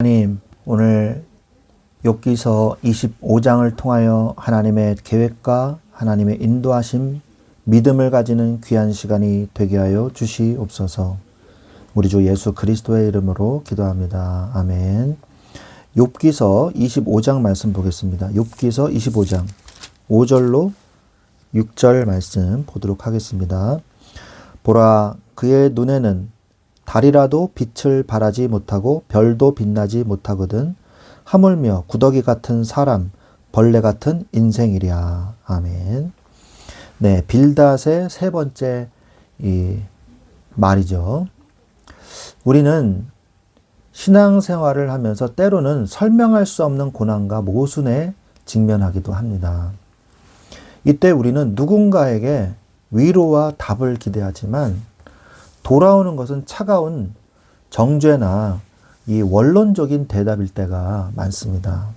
하나님, 오늘 욥기서 25장을 통하여 하나님의 계획과 하나님의 인도하심, 믿음을 가지는 귀한 시간이 되게 하여 주시옵소서. 우리 주 예수 그리스도의 이름으로 기도합니다. 아멘. 욥기서 25장 말씀 보겠습니다. 욥기서 25장 5절로 6절 말씀 보도록 하겠습니다. 보라, 그의 눈에는 달이라도 빛을 발하지 못하고 별도 빛나지 못하거든 하물며 구더기 같은 사람, 벌레 같은 인생이랴. 아멘. 네, 빌닷의 세 번째 이 말이죠. 우리는 신앙생활을 하면서 때로는 설명할 수 없는 고난과 모순에 직면하기도 합니다. 이때 우리는 누군가에게 위로와 답을 기대하지만 돌아오는 것은 차가운 정죄나 이 원론적인 대답일 때가 많습니다.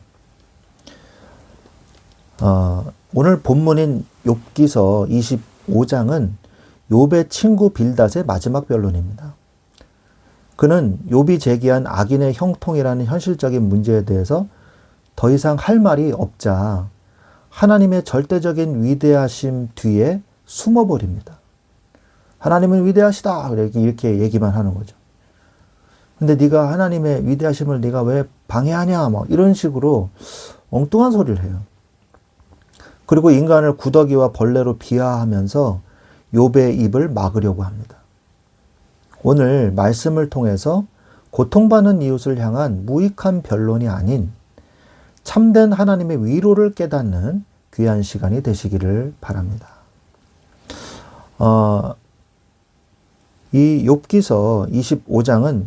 오늘 본문인 욥기서 25장은 욥의 친구 빌닷의 마지막 변론입니다. 그는 욥이 제기한 악인의 형통이라는 현실적인 문제에 대해서 더 이상 할 말이 없자 하나님의 절대적인 위대하심 뒤에 숨어버립니다. 하나님은 위대하시다 이렇게 얘기만 하는 거죠. 근데 네가 하나님의 위대하심을 네가 왜 방해하냐 뭐 이런 식으로 엉뚱한 소리를 해요. 그리고 인간을 구더기와 벌레로 비하하면서 욥의 입을 막으려고 합니다. 오늘 말씀을 통해서 고통받는 이웃을 향한 무익한 변론이 아닌 참된 하나님의 위로를 깨닫는 귀한 시간이 되시기를 바랍니다. 이 욥기서 25장은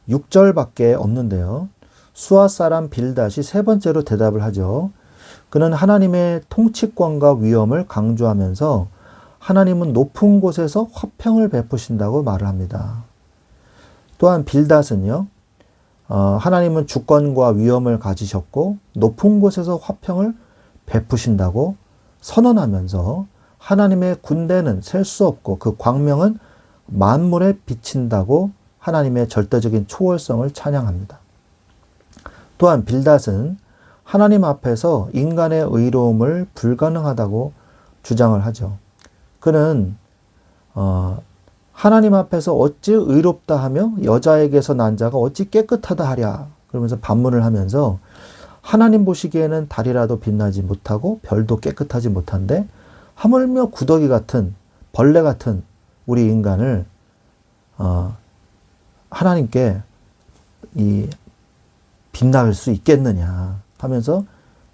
6절밖에 없는데요. 수아 사람 빌닷이 세 번째로 대답을 하죠. 그는 하나님의 통치권과 위엄을 강조하면서 하나님은 높은 곳에서 화평을 베푸신다고 말을 합니다. 또한 빌닷은요, 하나님은 주권과 위엄을 가지셨고 높은 곳에서 화평을 베푸신다고 선언하면서 하나님의 군대는 셀 수 없고 그 광명은 만물에 비친다고 하나님의 절대적인 초월성을 찬양합니다. 또한 빌닷은 하나님 앞에서 인간의 의로움을 불가능하다고 주장을 하죠. 그는 하나님 앞에서 어찌 의롭다 하며 여자에게서 난 자가 어찌 깨끗하다 하랴 그러면서 반문을 하면서 하나님 보시기에는 달이라도 빛나지 못하고 별도 깨끗하지 못한데 하물며 구더기 같은 벌레 같은 우리 인간을 하나님께 빛날 수 있겠느냐 하면서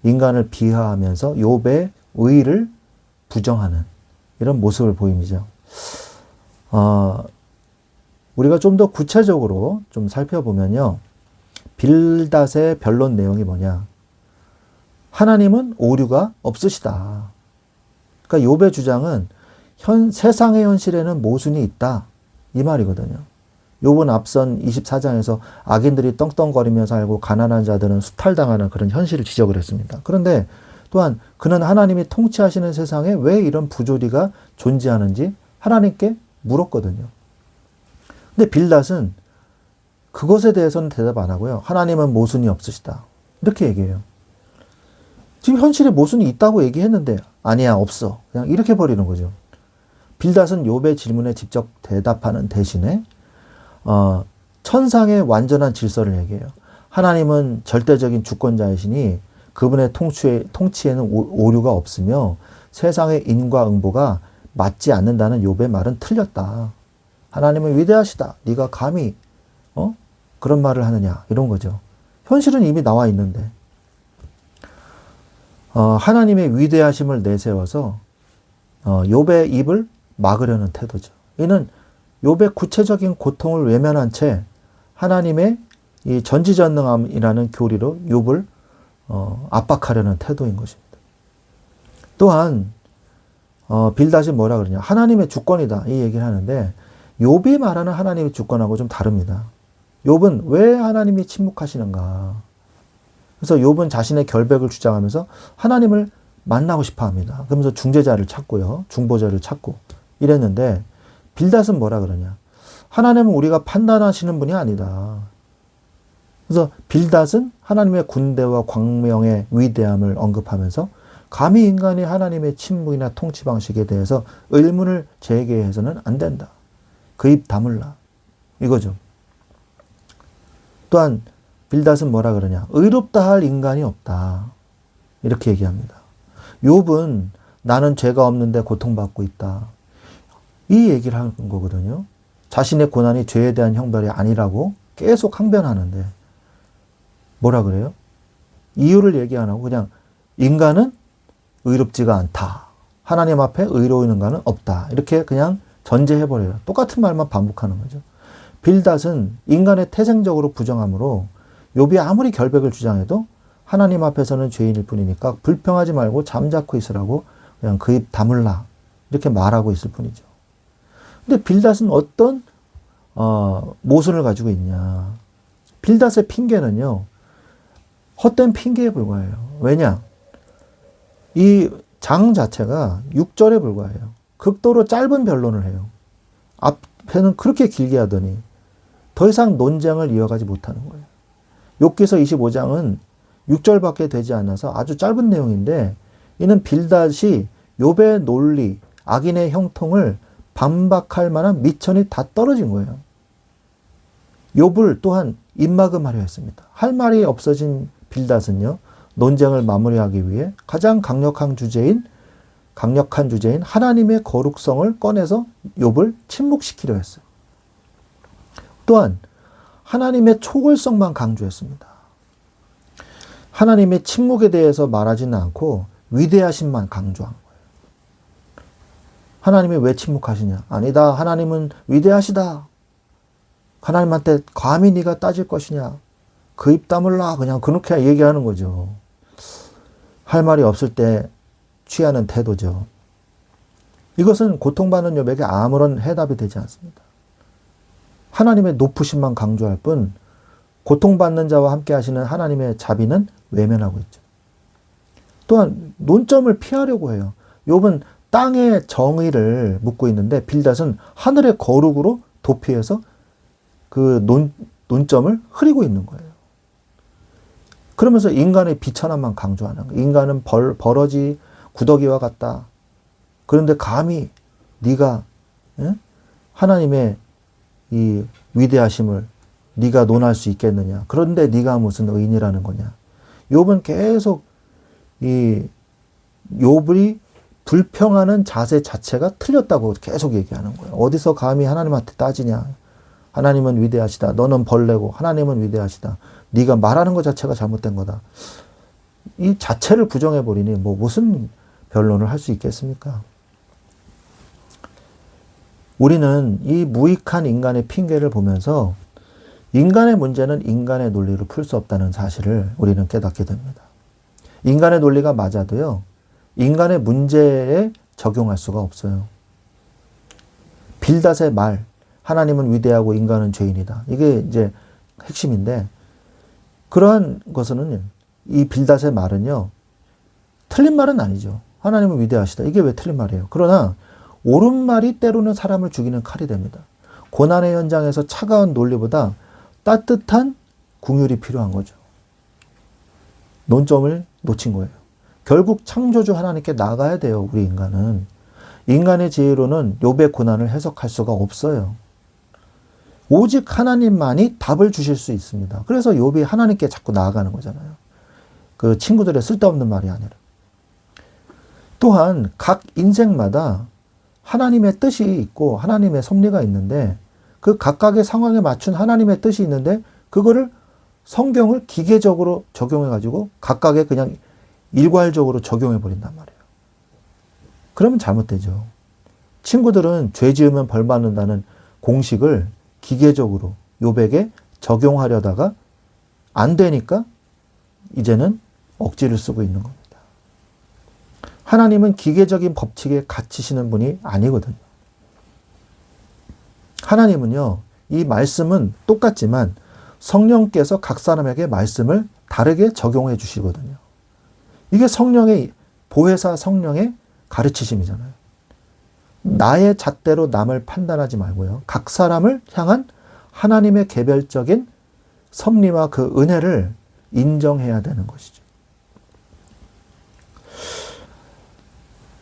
인간을 비하하면서 욥의 의의를 부정하는 이런 모습을 보임이죠. 우리가 좀 더 구체적으로 좀 살펴보면요. 빌닷의 변론 내용이 뭐냐. 하나님은 오류가 없으시다. 그러니까 욥의 주장은 세상의 현실에는 모순이 있다. 이 말이거든요. 욥은 앞선 24장에서 악인들이 떵떵거리며 살고 가난한 자들은 수탈당하는 그런 현실을 지적을 했습니다. 그런데 또한 그는 하나님이 통치하시는 세상에 왜 이런 부조리가 존재하는지 하나님께 물었거든요. 근데 빌닷은 그것에 대해서는 대답 안 하고요. 하나님은 모순이 없으시다. 이렇게 얘기해요. 지금 현실에 모순이 있다고 얘기했는데 아니야 없어. 그냥 이렇게 버리는 거죠. 빌닷은 욥의 질문에 직접 대답하는 대신에 천상의 완전한 질서를 얘기해요. 하나님은 절대적인 주권자이시니 그분의 통치에는 오류가 없으며 세상의 인과응보가 맞지 않는다는 욥의 말은 틀렸다. 하나님은 위대하시다. 네가 감히 그런 말을 하느냐 이런 거죠. 현실은 이미 나와 있는데 하나님의 위대하심을 내세워서 욥의 입을 막으려는 태도죠. 이는 욥의 구체적인 고통을 외면한 채 하나님의 이 전지전능함이라는 교리로 욥을 압박하려는 태도인 것입니다. 또한 빌닷이 뭐라 그러냐. 하나님의 주권이다. 이 얘기를 하는데 욥이 말하는 하나님의 주권하고 좀 다릅니다. 욥은 왜 하나님이 침묵하시는가. 그래서 욥은 자신의 결백을 주장하면서 하나님을 만나고 싶어 합니다. 그러면서 중재자를 찾고요. 중보자를 찾고 이랬는데 빌닷은 뭐라 그러냐. 하나님은 우리가 판단하시는 분이 아니다. 그래서 빌닷은 하나님의 군대와 광명의 위대함을 언급하면서 감히 인간이 하나님의 침묵이나 통치 방식에 대해서 의문을 제기해서는 안 된다. 그 입 다물라. 이거죠. 또한 빌닷은 뭐라 그러냐. 의롭다 할 인간이 없다. 이렇게 얘기합니다. 욥은 나는 죄가 없는데 고통받고 있다. 이 얘기를 하는 거거든요. 자신의 고난이 죄에 대한 형벌이 아니라고 계속 항변하는데 뭐라 그래요? 이유를 얘기 안 하고 그냥 인간은 의롭지가 않다. 하나님 앞에 의로운 인간은 없다. 이렇게 그냥 전제해버려요. 똑같은 말만 반복하는 거죠. 빌닷은 인간의 태생적으로 부정함으로 욥이 아무리 결백을 주장해도 하나님 앞에서는 죄인일 뿐이니까 불평하지 말고 잠자코 있으라고 그냥 그 입 다물라 이렇게 말하고 있을 뿐이죠. 근데 빌닷은 어떤 모순을 가지고 있냐. 빌닷의 핑계는요. 헛된 핑계에 불과해요. 왜냐? 이 장 자체가 6절에 불과해요. 극도로 짧은 변론을 해요. 앞에는 그렇게 길게 하더니 더 이상 논쟁을 이어가지 못하는 거예요. 욥기서 25장은 6절밖에 되지 않아서 아주 짧은 내용인데 이는 빌닷이 욥의 논리, 악인의 형통을 반박할 만한 미천이 다 떨어진 거예요. 욥을 또한 입막음하려 했습니다. 할 말이 없어진 빌닷은요. 논쟁을 마무리하기 위해 가장 강력한 주제인 하나님의 거룩성을 꺼내서 욥을 침묵시키려 했어요. 또한 하나님의 초월성만 강조했습니다. 하나님의 침묵에 대해서 말하지는 않고 위대하심만 강조한 거예요. 하나님이 왜 침묵하시냐? 아니다. 하나님은 위대하시다. 하나님한테 감히 네가 따질 것이냐? 그 입 다물라. 그냥 그렇게 얘기하는 거죠. 할 말이 없을 때 취하는 태도죠. 이것은 고통받는 욥에게 아무런 해답이 되지 않습니다. 하나님의 높으심만 강조할 뿐 고통받는 자와 함께 하시는 하나님의 자비는 외면하고 있죠. 또한 논점을 피하려고 해요. 욥은 땅의 정의를 묻고 있는데 빌닷은 하늘의 거룩으로 도피해서 그 논점을 흐리고 있는 거예요. 그러면서 인간의 비천함만 강조하는 거예요. 인간은 버러지, 구더기와 같다. 그런데 감히 네가 하나님의 이 위대하심을 네가 논할 수 있겠느냐. 그런데 네가 무슨 의인이라는 거냐. 욥은 계속 이 욥이 불평하는 자세 자체가 틀렸다고 계속 얘기하는 거예요. 어디서 감히 하나님한테 따지냐. 하나님은 위대하시다. 너는 벌레고 하나님은 위대하시다. 네가 말하는 것 자체가 잘못된 거다. 이 자체를 부정해버리니 뭐 무슨 변론을 할 수 있겠습니까? 우리는 이 무익한 인간의 핑계를 보면서 인간의 문제는 인간의 논리로 풀 수 없다는 사실을 우리는 깨닫게 됩니다. 인간의 논리가 맞아도요. 인간의 문제에 적용할 수가 없어요. 빌닷의 말, 하나님은 위대하고 인간은 죄인이다. 이게 이제 핵심인데 그러한 것은 이 빌닷의 말은요. 틀린 말은 아니죠. 하나님은 위대하시다. 이게 왜 틀린 말이에요? 그러나 옳은 말이 때로는 사람을 죽이는 칼이 됩니다. 고난의 현장에서 차가운 논리보다 따뜻한 긍휼이 필요한 거죠. 논점을 놓친 거예요. 결국 창조주 하나님께 나가야 돼요. 우리 인간은. 인간의 지혜로는 욥의 고난을 해석할 수가 없어요. 오직 하나님만이 답을 주실 수 있습니다. 그래서 욥이 하나님께 자꾸 나아가는 거잖아요. 그 친구들의 쓸데없는 말이 아니라. 또한 각 인생마다 하나님의 뜻이 있고 하나님의 섭리가 있는데 그 각각의 상황에 맞춘 하나님의 뜻이 있는데 그거를 성경을 기계적으로 적용해가지고 각각의 그냥 일괄적으로 적용해버린단 말이에요. 그러면 잘못되죠. 친구들은 죄 지으면 벌 받는다는 공식을 기계적으로 욥에게 적용하려다가 안 되니까 이제는 억지를 쓰고 있는 겁니다. 하나님은 기계적인 법칙에 갇히시는 분이 아니거든요. 하나님은요, 이 말씀은 똑같지만 성령께서 각 사람에게 말씀을 다르게 적용해 주시거든요. 이게 성령의, 보혜사 성령의 가르치심이잖아요. 나의 잣대로 남을 판단하지 말고요. 각 사람을 향한 하나님의 개별적인 섭리와 그 은혜를 인정해야 되는 것이죠.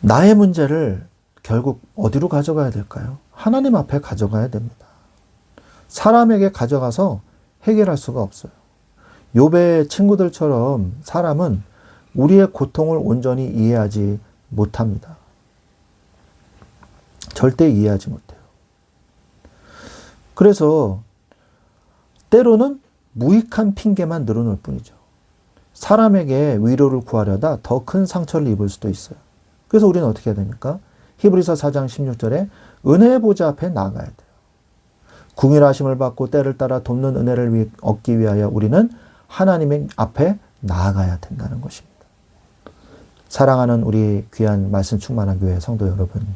나의 문제를 결국 어디로 가져가야 될까요? 하나님 앞에 가져가야 됩니다. 사람에게 가져가서 해결할 수가 없어요. 욥의 친구들처럼 사람은 우리의 고통을 온전히 이해하지 못합니다. 절대 이해하지 못해요. 그래서 때로는 무익한 핑계만 늘어놓을 뿐이죠. 사람에게 위로를 구하려다 더 큰 상처를 입을 수도 있어요. 그래서 우리는 어떻게 해야 됩니까? 히브리서 4장 16절에 은혜의 보좌 앞에 나아가야 돼요. 궁일하심을 받고 때를 따라 돕는 은혜를 얻기 위하여 우리는 하나님의 앞에 나아가야 된다는 것입니다. 사랑하는 우리 귀한 말씀 충만한 교회 성도 여러분,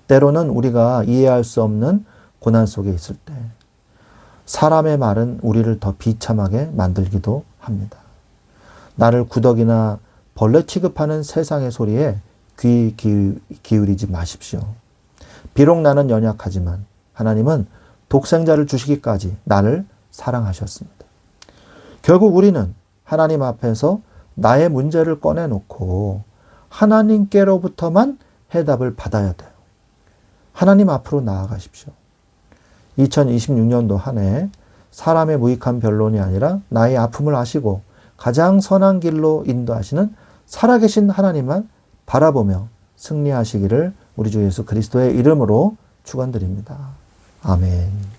때로는 우리가 이해할 수 없는 고난 속에 있을 때 사람의 말은 우리를 더 비참하게 만들기도 합니다. 나를 구덕이나 벌레 취급하는 세상의 소리에 귀 기울이지 마십시오. 비록 나는 연약하지만 하나님은 독생자를 주시기까지 나를 사랑하셨습니다. 결국 우리는 하나님 앞에서 나의 문제를 꺼내놓고 하나님께로부터만 해답을 받아야 돼요. 하나님 앞으로 나아가십시오. 2026년도 한 해 사람의 무익한 변론이 아니라 나의 아픔을 아시고 가장 선한 길로 인도하시는 살아계신 하나님만 바라보며 승리하시기를 우리 주 예수 그리스도의 이름으로 축원드립니다. 아멘.